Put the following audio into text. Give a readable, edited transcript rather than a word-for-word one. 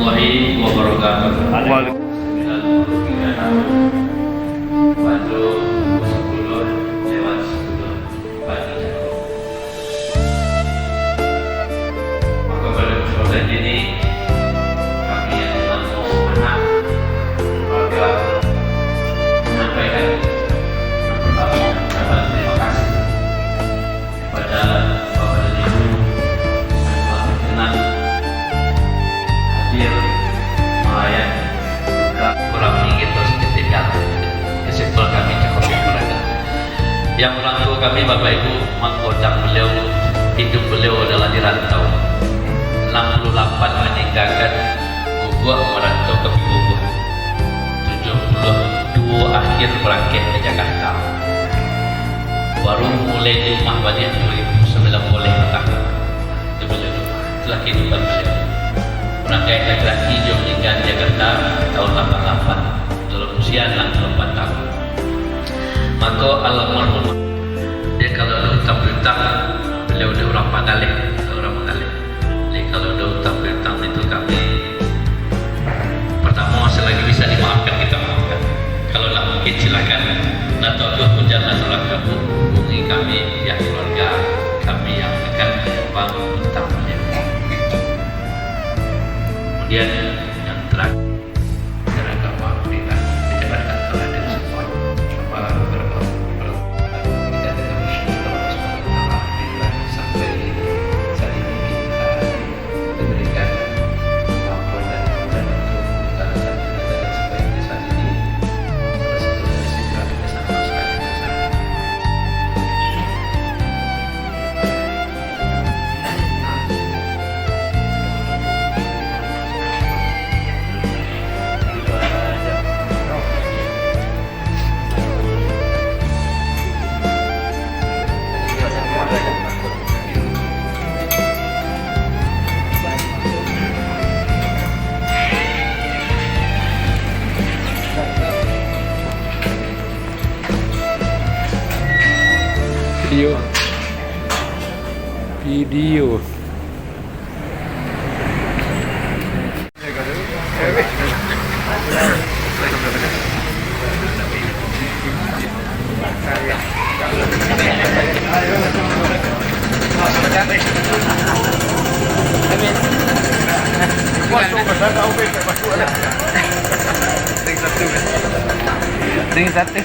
warahmatullahi wabarakatuh. Pada 10:10 pagi. Maka pada kesempatan ini kami yang selaku anak keluarga menyampaikan yang pertama ucapan terima kasih kepada Bapak dan Ibu yang telah berkenan hadir melayani juga kurang gitu sedikit kesimpulan kami cukup beragam. Yang orang tua kami Bapak Ibu mengkocak beliau, hidup beliau adalah di rantau. 68 meninggalkan Guguk merantau ke Bogor, 72 akhir berangkat ke Jakarta, baru mulai di rumah balik 2009 boleh bertahan. Itu beliau itulah kehidupan beliau. Berangkat laki-laki dia meninggal di Jakarta tahun 88 dalam usia 64 tahun. Maka almarhum dia kalau ada utang-utang beliau ada orang Pangaleh. Jadi kalau ada utang-utang itu kami pertama selagi bisa dimaafkan kita maafkan. Kalau tak mungkin silakan. Atau jangan salah kamu hubungi kami ya keluarga kami yang akan bangun utang beliau. Kemudian yang terakhir video. Tinggi satu.